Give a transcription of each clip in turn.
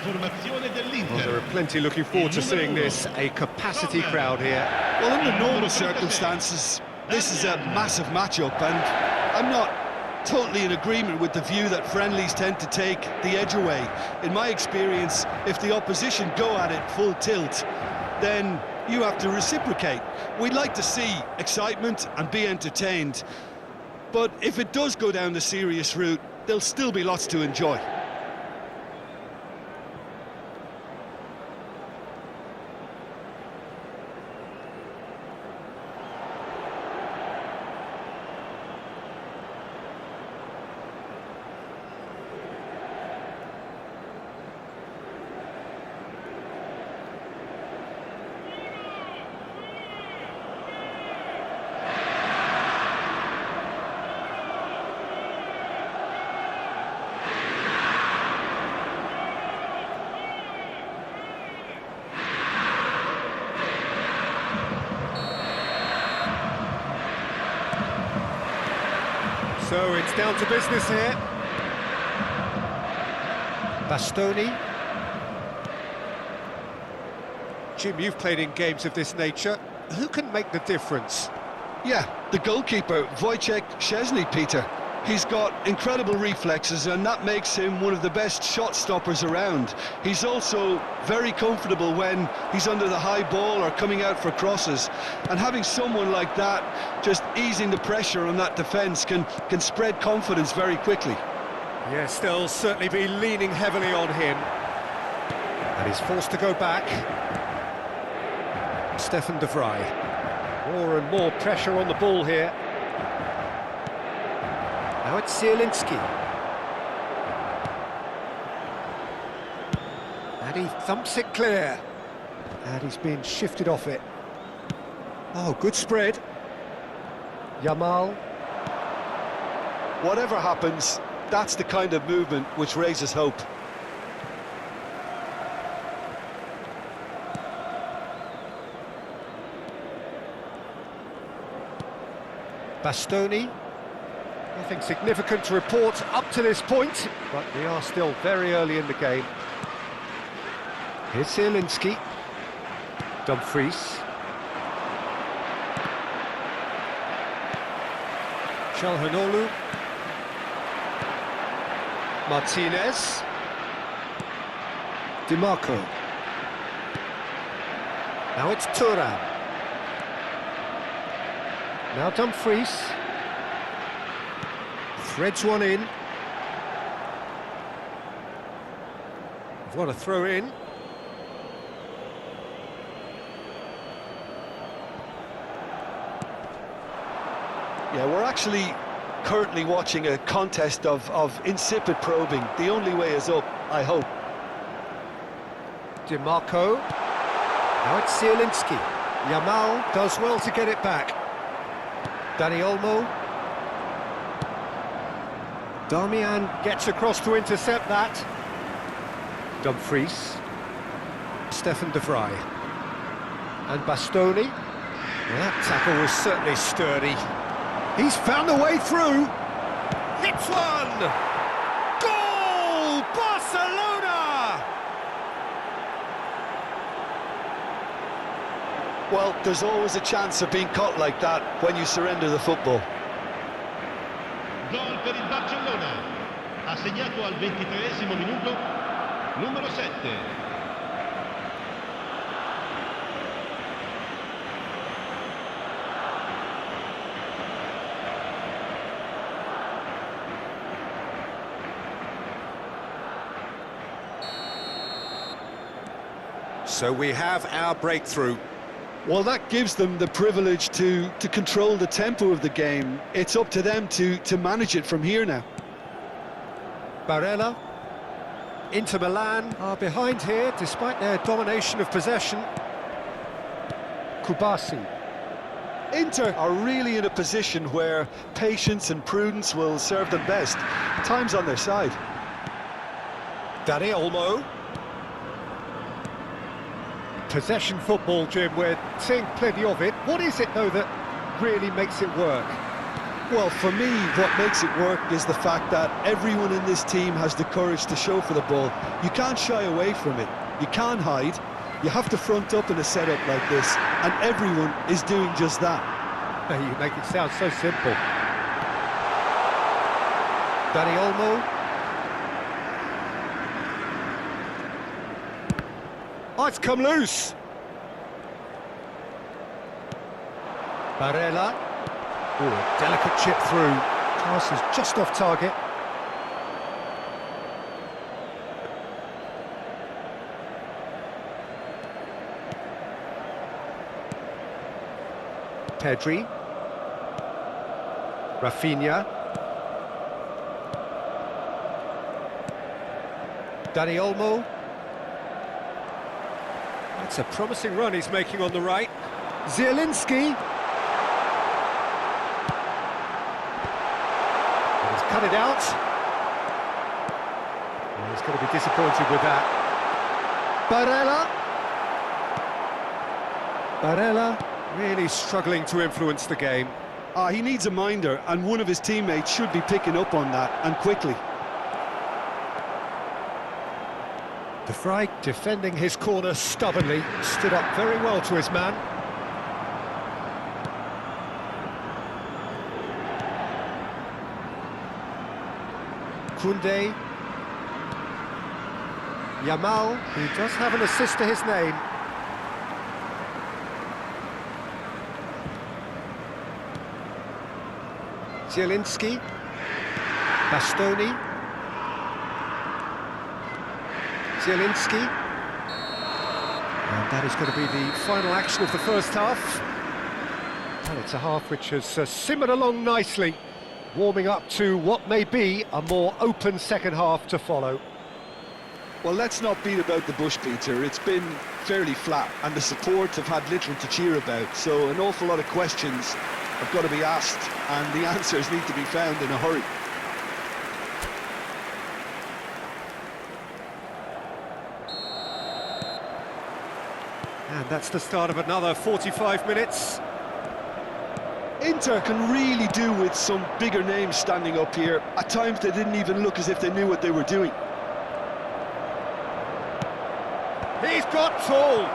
Well, there are plenty looking forward to seeing this, a capacity crowd here. Well, under normal circumstances, this is a massive matchup, and I'm not totally in agreement with the view that friendlies tend to take the edge away. In my experience, if the opposition go at it full tilt, then you have to reciprocate. We'd like to see excitement and be entertained, but if it does go down the serious route, there'll still be lots to enjoy. So it's down to business here. Bastoni. Jim, you've played in games of this nature. Who can make the difference? Yeah, the goalkeeper, Wojciech Szczesny, Peter. He's got incredible reflexes, and that makes him one of the best shot stoppers around. He's also very comfortable when he's under the high ball or coming out for crosses. And having someone like that just easing the pressure on that defence can spread confidence very quickly. Yes, they'll certainly be leaning heavily on him. And he's forced to go back. Stefan de Vrij. More and more pressure on the ball here. Now it's Zielinski. And he thumps it clear. And he's been shifted off it. Oh, good spread. Yamal. Whatever happens, that's the kind of movement which raises hope. Bastoni. Nothing significant to report up to this point, but we are still very early in the game. Here's Zielinski. Dumfries. Çalhanoğlu. Martinez. DiMarco. Now it's Thuram. Now Dumfries. Threads one in. What a throw in. Yeah, we're actually currently watching a contest of insipid probing. The only way is up, I hope. DiMarco. Now it's Zielinski. Yamal does well to get it back. Dani Olmo. Darmian gets across to intercept that. Dumfries. Stefan de Vrij. And Bastoni. Well, that tackle was certainly sturdy. He's found a way through. Hits one! Goal! Barcelona! Well, there's always a chance of being caught like that when you surrender the football. Gol per il Barcellona, ha segnato al 23esimo minuto, numero 7. So we have our breakthrough. Well, that gives them the privilege to control the tempo of the game. It's up to them to manage it from here now. Barella. Inter Milan are behind here, despite their domination of possession. Kubasi. Inter are really in a position where patience and prudence will serve them best. Time's on their side. Dani Olmo. Possession football, Jim, we're seeing plenty of it. What is it, though, that really makes it work? Well, for me, what makes it work is the fact that everyone in this team has the courage to show for the ball. You can't shy away from it. You can't hide. You have to front up in a setup like this, and everyone is doing just that. You make it sound so simple. Dani Olmo. Oh, it's come loose. Barella. Oh, a delicate chip through. Pass is just off target. Pedri. Rafinha. Dani Olmo. That's a promising run he's making on the right. Zielinski. Cut it out. Well, he's going to be disappointed with that. Barella really struggling to influence the game. He needs a minder, and one of his teammates should be picking up on that, and quickly. De Vrij defending his corner stubbornly, stood up very well to his man. Koundé. Yamal, who does have an assist to his name. Zielinski. Bastoni. Zielinski. And that is going to be the final action of the first half. And it's a half which has simmered along nicely, warming up to what may be a more open second half to follow. Well, let's not beat about the bush, Peter. It's been fairly flat, and the support have had little to cheer about, so an awful lot of questions have got to be asked, and the answers need to be found in a hurry. And that's the start of another 45 minutes. Inter can really do with some bigger names standing up here. At times they didn't even look as if they knew what they were doing. He's got tall.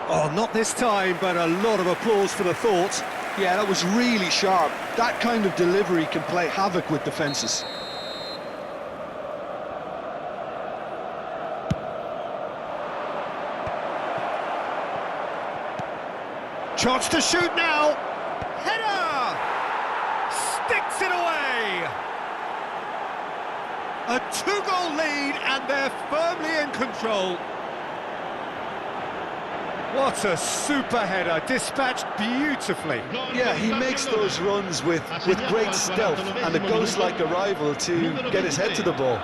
Oh, not this time, but a lot of applause for the thought. Yeah, that was really sharp. That kind of delivery can play havoc with defences. Chance to shoot now. Header! Sticks it away! A two-goal lead, and they're firmly in control. What a super header, dispatched beautifully. Yeah, he makes those runs with great stealth, and a ghost-like arrival to get his head to the ball.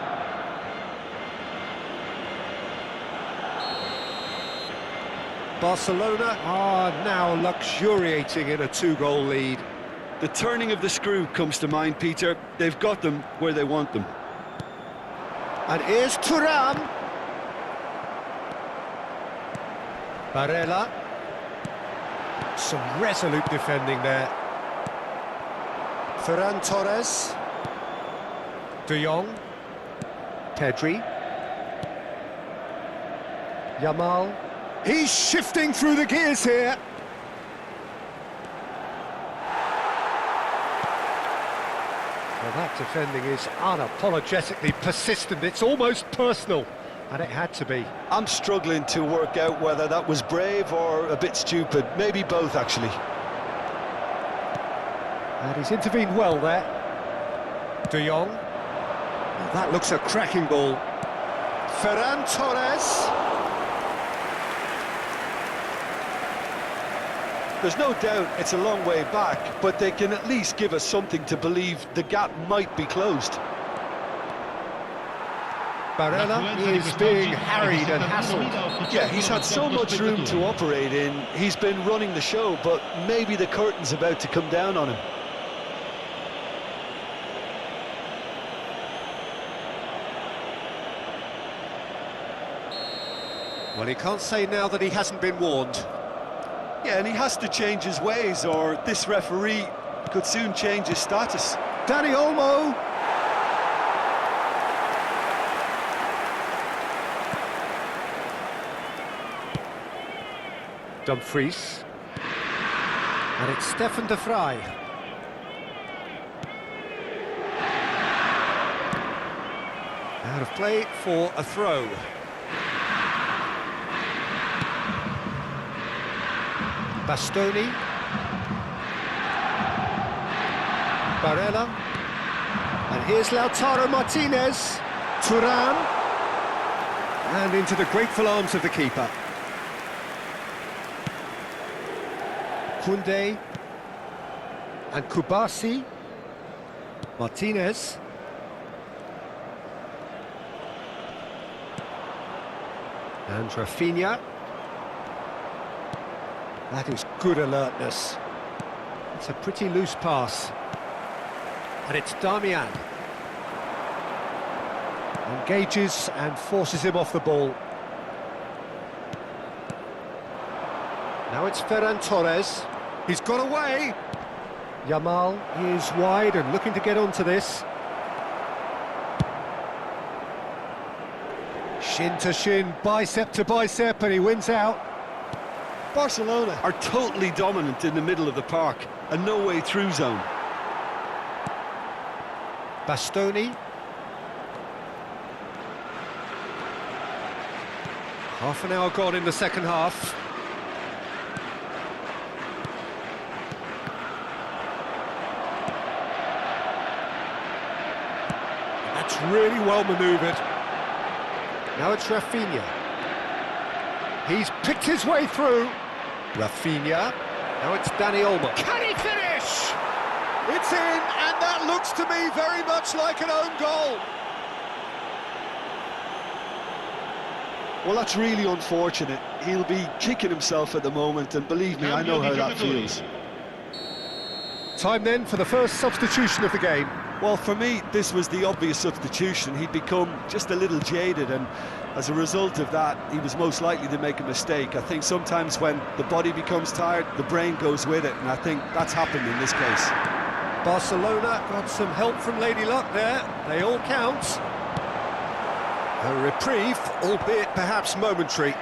Barcelona are now luxuriating in a two-goal lead. The turning of the screw comes to mind, Peter. They've got them where they want them. And here's Thuram. Barella. Some resolute defending there. Ferran Torres. De Jong. Pedri. Yamal. He's shifting through the gears here. Well, that defending is unapologetically persistent. It's almost personal, and it had to be. I'm struggling to work out whether that was brave or a bit stupid. Maybe both, actually. And he's intervened well there. De Jong. Well, that looks a cracking ball. Ferran Torres. There's no doubt it's a long way back, but they can at least give us something to believe the gap might be closed. Barella is being harried and hassled. Yeah, he's had so much room to operate in. He's been running the show, but maybe the curtain's about to come down on him. Well, he can't say now that he hasn't been warned. Yeah, and he has to change his ways, or this referee could soon change his status. Dani Olmo. Dumfries. And it's Stefan de Vrij. Out of play for a throw. Bastoni. Barella. And here's Lautaro Martinez. Thuram. And into the grateful arms of the keeper. Koundé. And Kubasi. Martinez. And Rafinha. That is good alertness. It's a pretty loose pass. And it's Darmian. Engages and forces him off the ball. Now it's Ferran Torres. He's got away. Yamal is wide and looking to get onto this. Shin to shin, bicep to bicep, and he wins out. Barcelona are totally dominant in the middle of the park, and no way through zone. Bastoni. Half an hour gone in the second half. That's really well manoeuvred. Now it's Rafinha. He's picked his way through. Rafinha. Now it's Dani Olmo. Can he finish? It's in, and that looks to me very much like an own goal. Well, that's really unfortunate. He'll be kicking himself at the moment, and believe me, I know how that feels. Time then for the first substitution of the game. Well, for me, this was the obvious substitution. He'd become just a little jaded, and as a result of that, he was most likely to make a mistake. I think sometimes when the body becomes tired, the brain goes with it, and I think that's happened in this case. Barcelona got some help from Lady Luck there. They all count. A reprieve, albeit perhaps momentary.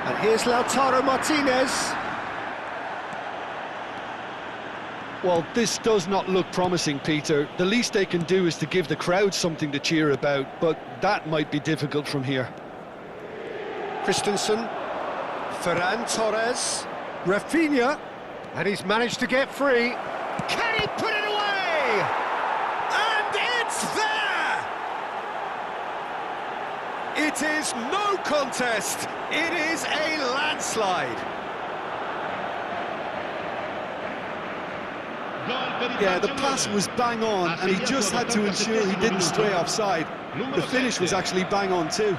And here's Lautaro Martinez. Well, this does not look promising, Peter. The least they can do is to give the crowd something to cheer about, but that might be difficult from here. Christensen. Ferran Torres. Rafinha. And he's managed to get free. Can he put it away? And it's there! It is no contest. It is a landslide. Yeah, the pass was bang on, and he just had to ensure he didn't stray offside. The finish was actually bang on too.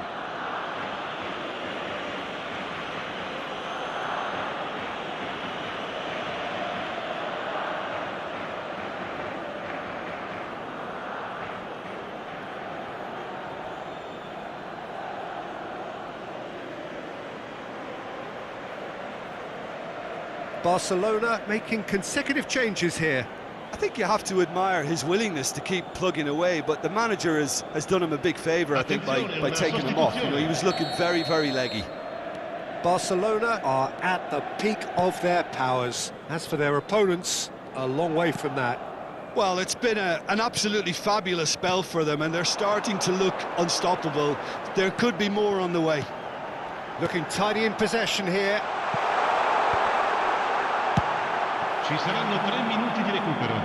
Barcelona making consecutive changes here. I think you have to admire his willingness to keep plugging away, but the manager has done him a big favour, I think, by taking him off. You know, he was looking very, very leggy. Barcelona are at the peak of their powers. As for their opponents, a long way from that. Well, it's been an absolutely fabulous spell for them, and they're starting to look unstoppable. There could be more on the way. Looking tidy in possession here. Ci saranno 3 minuti di recupero.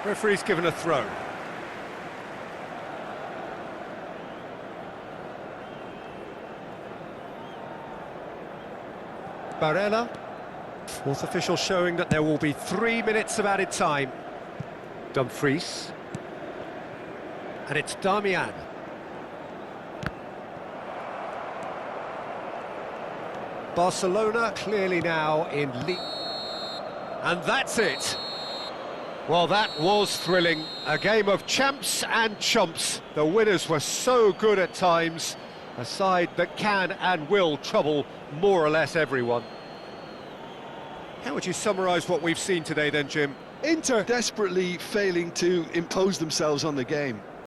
Referee's given a throw. Barella. Fourth official showing that there will be 3 minutes of added time. Dumfries. And it's Darmian. Barcelona clearly now in lead. And that's it. Well, that was thrilling. A game of champs and chumps. The winners were so good at times, A side that can and will trouble more or less everyone. How would you summarise what we've seen today then, Jim? Inter desperately failing to impose themselves on the game.